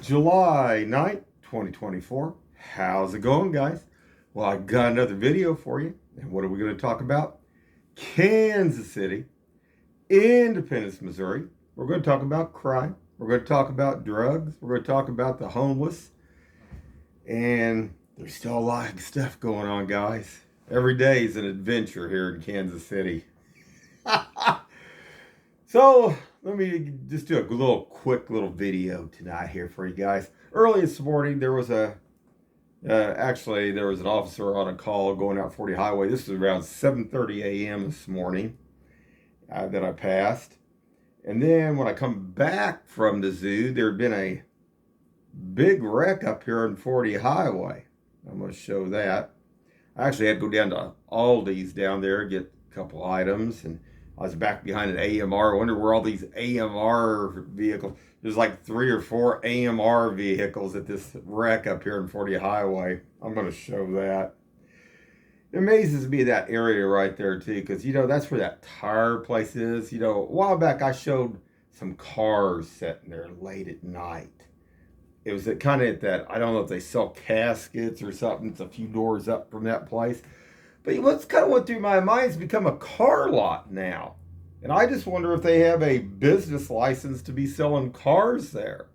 July 9th, 2024. How's it going, guys? Well, I got another video for you. And what are we going to talk about? Kansas City, Independence, Missouri. We're going to talk about crime. We're going to talk about drugs. We're going to talk about the homeless. And there's still a lot of stuff going on, guys. Every day is an adventure here in Kansas City. So let me just do a quick little video tonight here for you guys. Early this morning, there was there was an officer on a call going out 40 highway. This was around 7:30 a.m. this morning that I passed. And then when I come back from the zoo, there had been a big wreck up here on 40 highway. I'm going to show that. I actually had to go down to Aldi's down there, get a couple items, and I was back behind an AMR. I wonder where all these AMR vehicles, there's like 3 or 4 AMR vehicles at this wreck up here in 40 highway. I'm going to show that. It amazes me that area right there too, because that's where that tire place is. A while back I showed some cars sitting there late at night. It was kind of at that, I don't know if they sell caskets or something. It's a few doors up from that place. But what's kind of went through my mind is become a car lot now. And I just wonder if they have a business license to be selling cars there.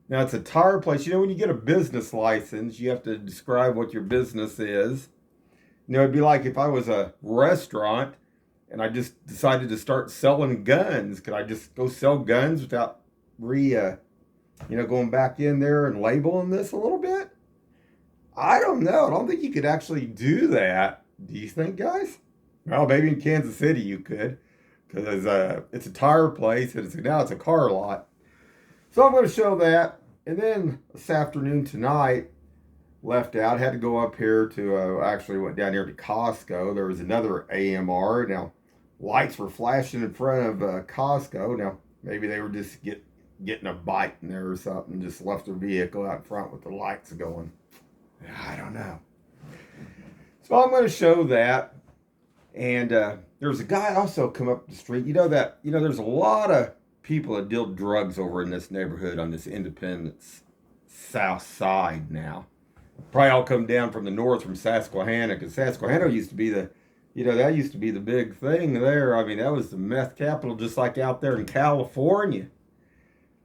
Now, it's a tire place. When you get a business license, you have to describe what your business is. It'd be like if I was a restaurant and I just decided to start selling guns. Could I just go sell guns without going back in there and labeling this a little bit? I don't know. I don't think you could actually do that. Do you think, guys? Well, maybe in Kansas City you could, because it's a tire place and now it's a car lot. So I'm going to show that. And then this afternoon tonight, left out, had to go up here to, actually went down here to Costco. There was another AMR. Now, lights were flashing in front of Costco. Now, maybe they were just getting a bite in there or something, just left their vehicle out front with the lights going. I don't know. So I'm going to show that. And there's a guy also come up the street. There's a lot of people that deal drugs over in this neighborhood on this Independence south side now. Probably all come down from the north from Susquehanna, because Susquehanna used to be that used to be the big thing there. I mean, that was the meth capital, just like out there in California.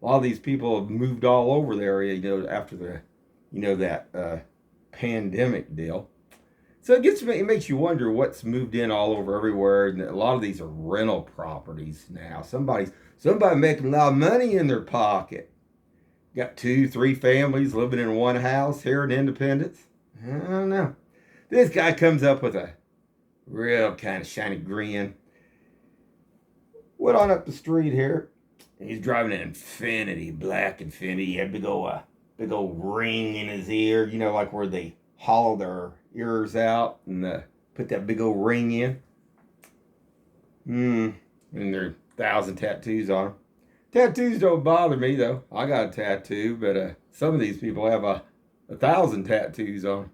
A lot of these people have moved all over the area, after that pandemic deal. So it makes you wonder what's moved in all over everywhere. And a lot of these are rental properties now. Somebody making a lot of money in their pocket. Got 2, 3 families living in one house here in Independence. I don't know. This guy comes up with a real kind of shiny grin. Went on up the street here. He's driving an Infiniti, black Infiniti. He had a big old ring in his ear, like where they hollow their ears out and put that big old ring in. And there are 1,000 tattoos on them. Tattoos don't bother me, though. I got a tattoo, but some of these people have 1,000 tattoos on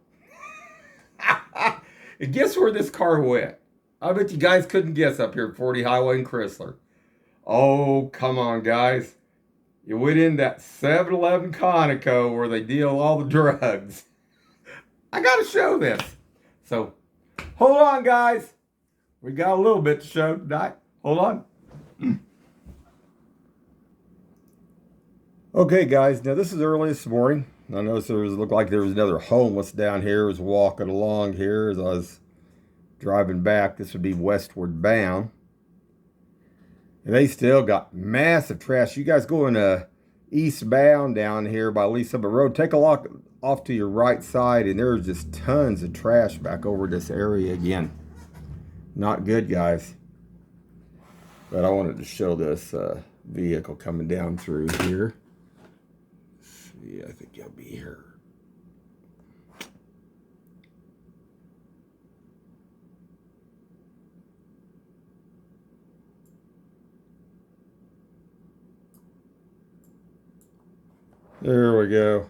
them. And guess where this car went? I bet you guys couldn't guess up here at 40 Highway in Chrysler. Oh, come on, guys. You went in that 7-Eleven Conoco where they deal all the drugs. I got to show this. So, hold on, guys. We got a little bit to show tonight. Hold on. Okay, guys. Now, this is early this morning. I noticed looked like there was another homeless down here. I was walking along here as I was driving back. This would be westward bound. And they still got massive trash. You guys going eastbound down here by Lee Summit Road, take a look off to your right side, and there's just tons of trash back over this area again. Not good, guys. But I wanted to show this vehicle coming down through here. Let's see, I think he'll be here. There we go.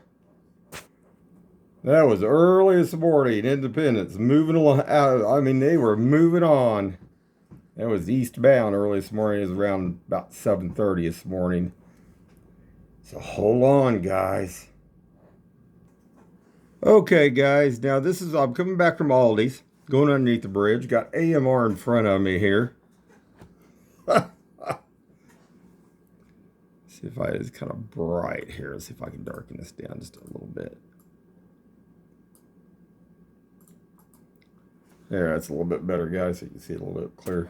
That was early this morning, Independence, moving along. I mean, they were moving on. That was eastbound early this morning. It was around about 7:30 this morning. So hold on, guys. Okay, guys. Now I'm coming back from Aldi's, going underneath the bridge. Got AMR in front of me here. See if it's kind of bright here. Let's see if I can darken this down just a little bit. There, that's a little bit better, guys. So you can see it a little bit clearer.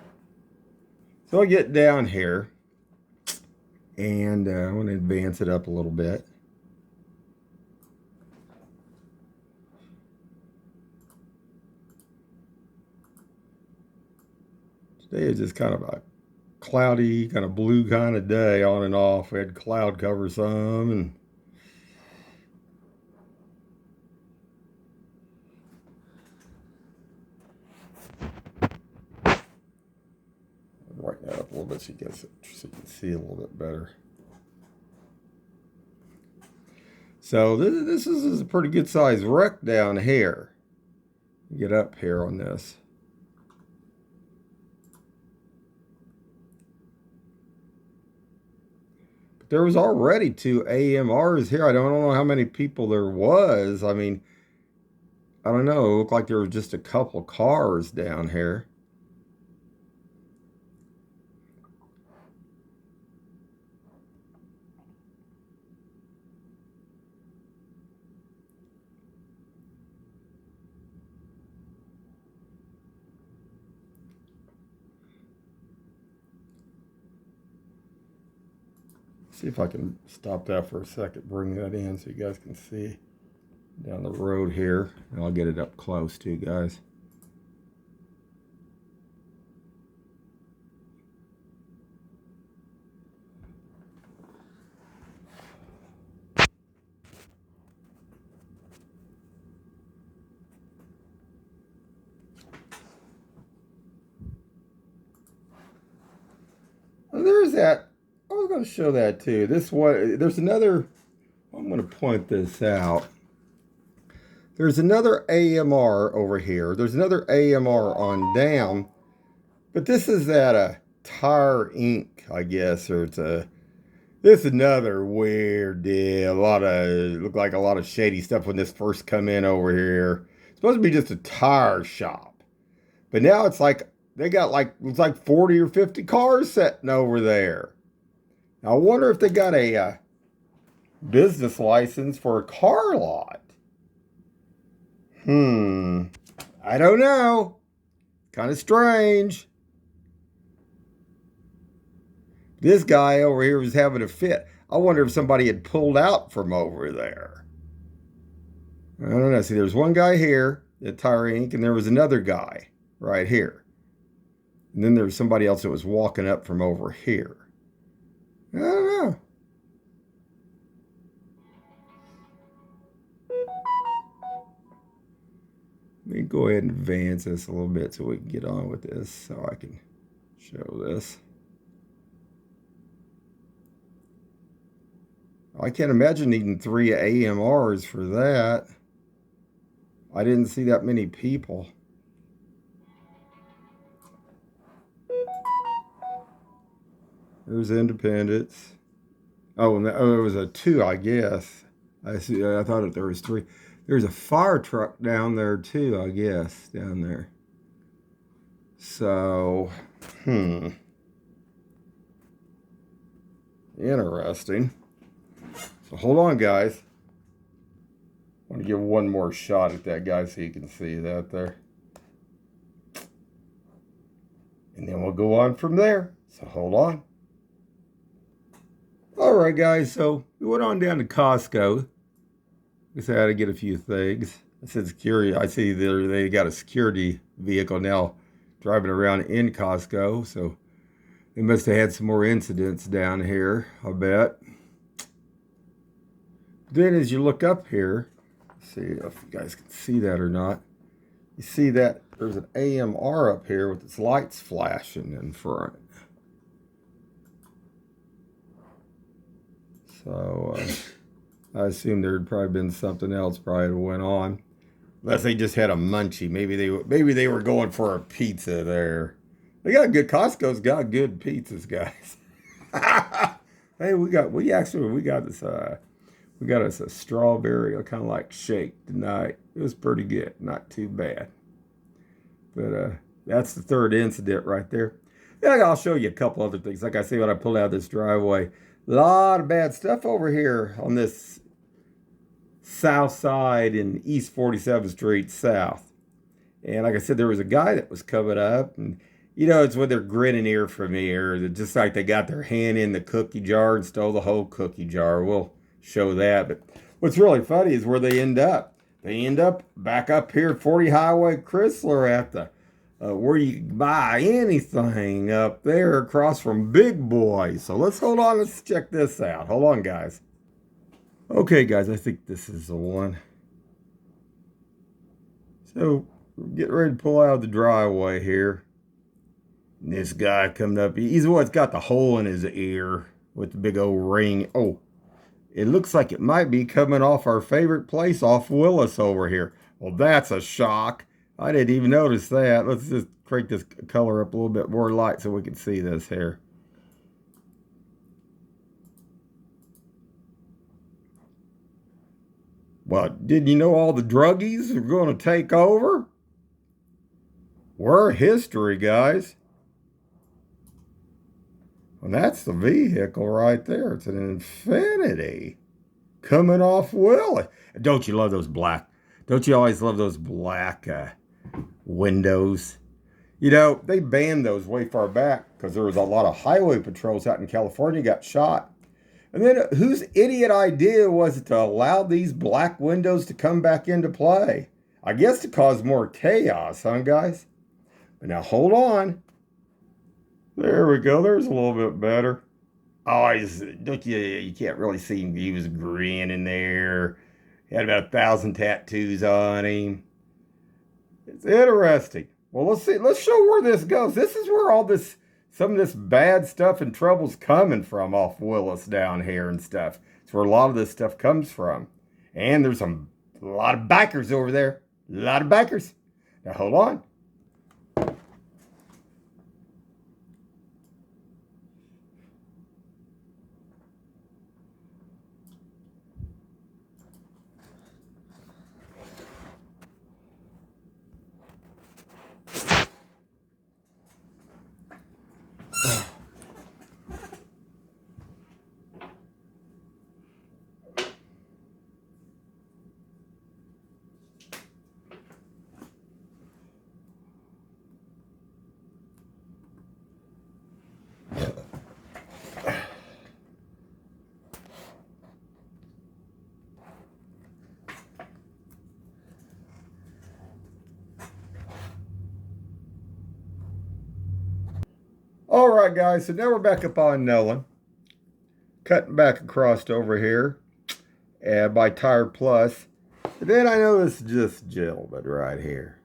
So I get down here, and I want to advance it up a little bit. Today is just kind of a cloudy, kind of blue kind of day, on and off. We had cloud cover some, and brighten that up a little bit so you can see a little bit better. So this is a pretty good size wreck down here. Get up here on this. But there was already 2 AMRs here. I don't know how many people there was. I mean, I don't know. It looked like there was just a couple cars down here. See if I can stop that for a second, bring that in so you guys can see down the road here. And I'll get it up close too, guys. And there's that. I was going to show that too. This one, there's another. I'm going to point this out. There's another AMR over here. There's another AMR on down, but this is at a Tire Inc., I guess, or this is another weird deal. Looked like a lot of shady stuff when this first come in over here. It's supposed to be just a tire shop, but now it's like they got looks like 40 or 50 cars sitting over there. Now, I wonder if they got a business license for a car lot. I don't know. Kind of strange. This guy over here was having a fit. I wonder if somebody had pulled out from over there. I don't know. See, there's one guy here at Tire Inc., and there was another guy right here. And then there was somebody else that was walking up from over here. I don't know. Let me go ahead and advance this a little bit so we can get on with this, so I can show this. I can't imagine needing 3 AMRs for that. I didn't see that many people. There's Independence. Oh, and it was a 2, I guess. I thought there was 3. There's a fire truck down there too, I guess, down there. So, interesting. So hold on, guys. I want to give one more shot at that guy so you can see that there. And then we'll go on from there. So hold on. All right, guys. So we went on down to Costco. I said I had to get a few things. I said security. I see they got a security vehicle now driving around in Costco. So they must have had some more incidents down here, I bet. Then as you look up here, see if you guys can see that or not. You see that there's an AMR up here with its lights flashing in front. So I assume there'd probably been something else probably went on, unless they just had a munchie. Maybe they were going for a pizza there. They got good. Costco's got good pizzas, guys. Hey, we got we got us a strawberry kind of like shake tonight. It was pretty good, not too bad. But that's the third incident right there. Yeah, I'll show you a couple other things. Like I say, when I pulled out of this driveway, a lot of bad stuff over here on this south side in East 47th Street South. And like I said, there was a guy that was coming up, and it's when they're grinning ear from ear, just like they got their hand in the cookie jar and stole the whole cookie jar. We'll show that. But what's really funny is where they end up. They end up back up here, 40 Highway Chrysler at the where you can buy anything up there across from Big Boy. So let's hold on. Let's check this out. Hold on, guys. Okay, guys, I think this is the one. So we're getting ready to pull out of the driveway here. And this guy coming up, he's the one that's got the hole in his ear with the big old ring. Oh, it looks like it might be coming off our favorite place off Willis over here. Well, that's a shock. I didn't even notice that. Let's just crank this color up a little bit more light so we can see this here. Well, did you know all the druggies are going to take over? We're history, guys. And that's the vehicle right there. It's an Infiniti coming off Willie. Don't you love those black? Don't you always love those black windows? They banned those way far back because there was a lot of highway patrols out in California got shot. And then whose idiot idea was it to allow these black windows to come back into play? I guess to cause more chaos, huh, guys? But now hold on. There we go. There's a little bit better. Oh, don't you can't really see him. He was grinning there. He had about 1,000 tattoos on him. It's interesting. Well, let's see. Let's show where this goes. This is where some of this bad stuff and trouble's coming from off Willis down here and stuff. It's where a lot of this stuff comes from. And there's a lot of bikers over there. A lot of bikers. Now, hold on. All right, guys, so now we're back up on Nolan. Cutting back across over here by Tire Plus. And then I noticed this gentleman right here.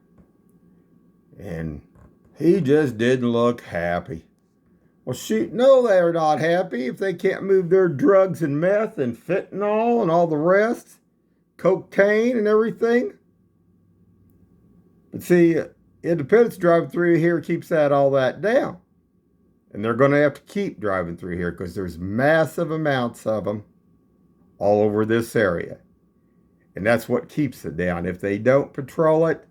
And he just didn't look happy. Well, shoot, no, they're not happy if they can't move their drugs and meth and fentanyl and all the rest, cocaine and everything. But see, Independence driving through here keeps all that down. And they're going to have to keep driving through here because there's massive amounts of them all over this area. And that's what keeps it down. If they don't patrol it,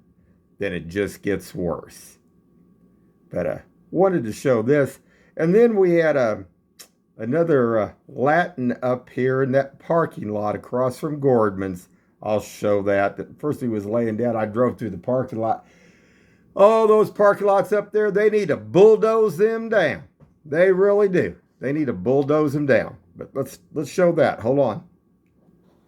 then it just gets worse. But wanted to show this. And then we had another Latin up here in that parking lot across from Gordman's. I'll show that. First he was laying down. I drove through the parking lot. Oh, those parking lots up there, they need to bulldoze them down. They really do. They need to bulldoze them down. But let's show that. Hold on.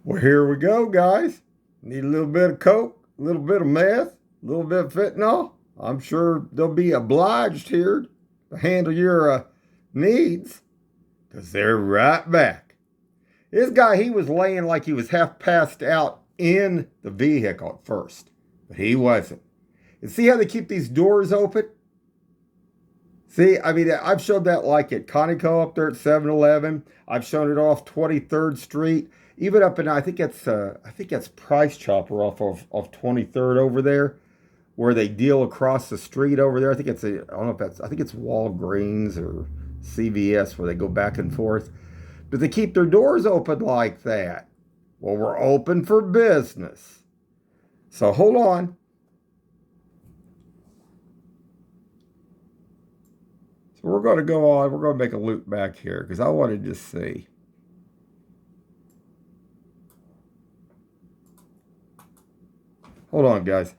Well, here we go, guys. Need a little bit of coke, a little bit of meth, a little bit of fentanyl. I'm sure they'll be obliged here to handle your needs because they're right back. This guy, he was laying like he was half passed out in the vehicle at first, but he wasn't. And see how they keep these doors open? See, I mean, I've showed that like at Conoco up there at 7-Eleven. I've shown it off 23rd Street. Even up in, I think that's Price Chopper off of 23rd over there, where they deal across the street over there. I think it's Walgreens or CVS where they go back and forth. But they keep their doors open like that. Well, we're open for business. So hold on. So we're going to go on. We're going to make a loop back here because I want to just see. Hold on, guys.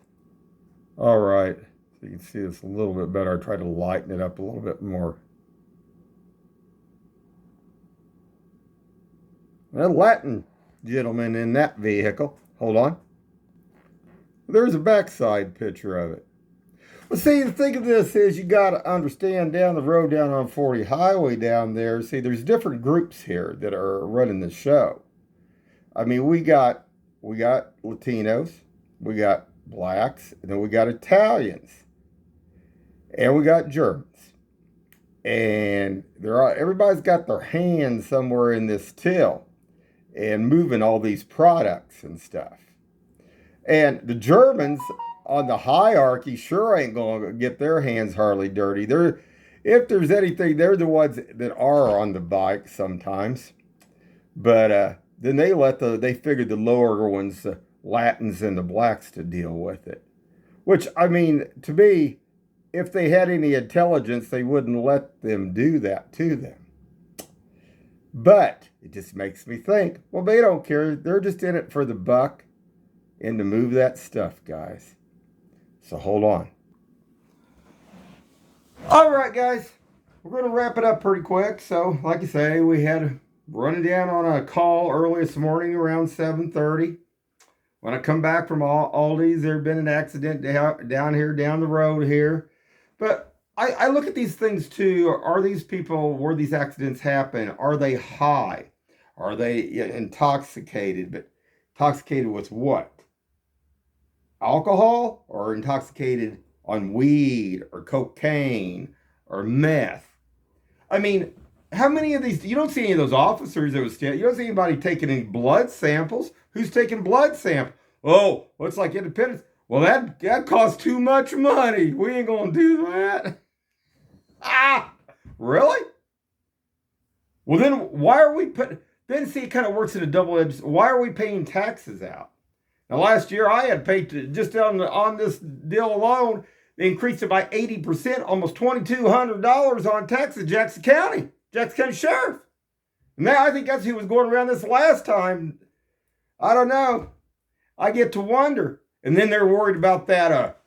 All right. So you can see this a little bit better. I try to lighten it up a little bit more. A Latin gentleman in that vehicle. Hold on. There's a backside picture of it. Well, see, the thing of this is you got to understand down the road, down on 40 highway down there, see, there's different groups here that are running the show. I mean, we got Latinos, we got blacks, and then we got Italians, and we got Germans. And everybody's got their hands somewhere in this till and moving all these products and stuff. And the Germans on the hierarchy sure ain't going to get their hands hardly dirty. If there's anything, they're the ones that are on the bike sometimes. But then they figured the lower ones, the Latins and the blacks, to deal with it. Which, I mean, to me, if they had any intelligence, they wouldn't let them do that to them. But it just makes me think, well, they don't care. They're just in it for the buck and to move that stuff, guys. So hold on. All right, guys. We're going to wrap it up pretty quick. So, like I say, we had running down on a call early this morning around 7:30. When I come back from Aldi's, there had been an accident down the road here. But I look at these things too. Are these people, where these accidents happen, are they high? Are they intoxicated? But intoxicated with what? Alcohol, or intoxicated on weed or cocaine or meth? I mean, how many of these, you don't see any of those officers that was, you don't see anybody taking any blood samples. Who's taking blood samples? Oh, looks like Independence. Well, that costs too much money. We ain't gonna do that. Really? Well, then why are we then see, it kind of works in a double-edged, why are we paying taxes out? Now, last year I had paid just on this deal alone, they increased it by 80%, almost $2,200 on taxes in Jackson County Sheriff. Now, I think that's who was going around this last time. I don't know. I get to wonder. And then they're worried about that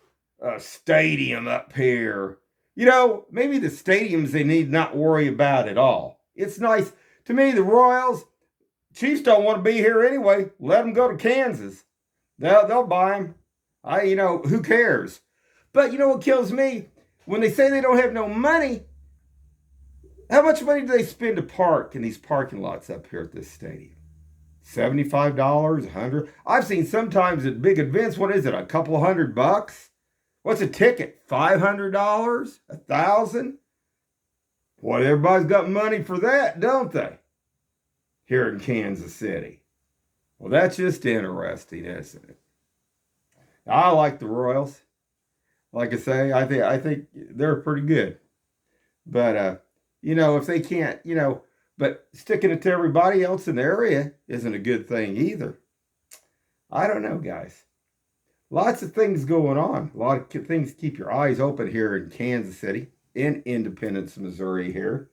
stadium up here. You know, maybe the stadiums they need not worry about at all. It's nice. To me, the Royals, Chiefs don't want to be here anyway. Let them go to Kansas. They'll buy them. Who cares? But you know what kills me? When they say they don't have no money, how much money do they spend to park in these parking lots up here at this stadium? $75, $100. I've seen sometimes at big events, what is it, a couple $100? What's a ticket? $500? $1,000? Boy, everybody's got money for that, don't they? Here in Kansas City. Well, that's just interesting, isn't it? I like the Royals. Like I say, I think they're pretty good. But if they can't, but sticking it to everybody else in the area isn't a good thing either. I don't know, guys. Lots of things going on. A lot of things to keep your eyes open here in Kansas City, in Independence, Missouri here.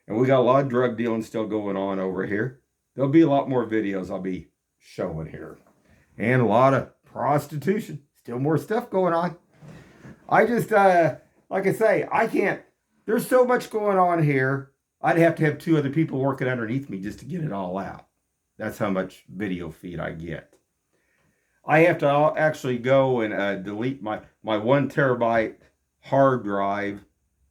And we got a lot of drug dealing still going on over here. There'll be a lot more videos I'll be showing here. And a lot of prostitution. Still more stuff going on. I just, like I say, I can't, there's so much going on here. I'd have to have two other people working underneath me just to get it all out. That's how much video feed I get. I have to actually go and delete my 1 terabyte hard drive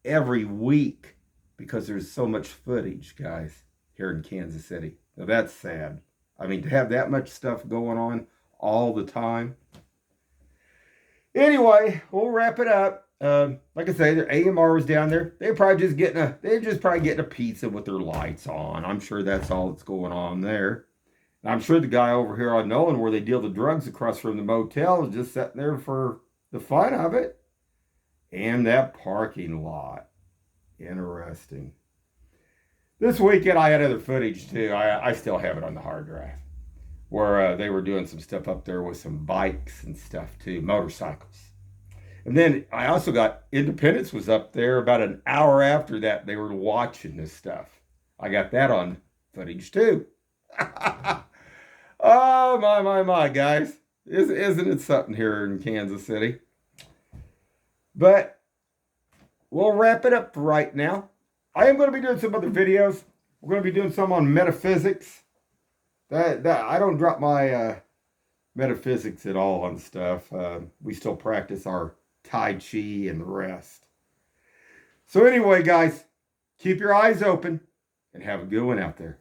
every week because there's so much footage, guys, here in Kansas City. Now that's sad. I mean, to have that much stuff going on all the time. Anyway, we'll wrap it up. Like I say, their AMR was down there. They're just probably getting a pizza with their lights on. I'm sure that's all that's going on there. And I'm sure the guy over here on Nolan, where they deal the drugs across from the motel, is just sitting there for the fun of it. And that parking lot. Interesting. This weekend I had other footage too. I still have it on the hard drive where they were doing some stuff up there with some bikes and stuff too, motorcycles. And then I also got Independence was up there about an hour after that. They were watching this stuff. I got that on footage too. Oh my, guys. Isn't it something here in Kansas City? But we'll wrap it up for right now. I am going to be doing some other videos. We're going to be doing some on metaphysics. That I don't drop my metaphysics at all on stuff. We still practice our Tai Chi and the rest. So anyway, guys, keep your eyes open and have a good one out there.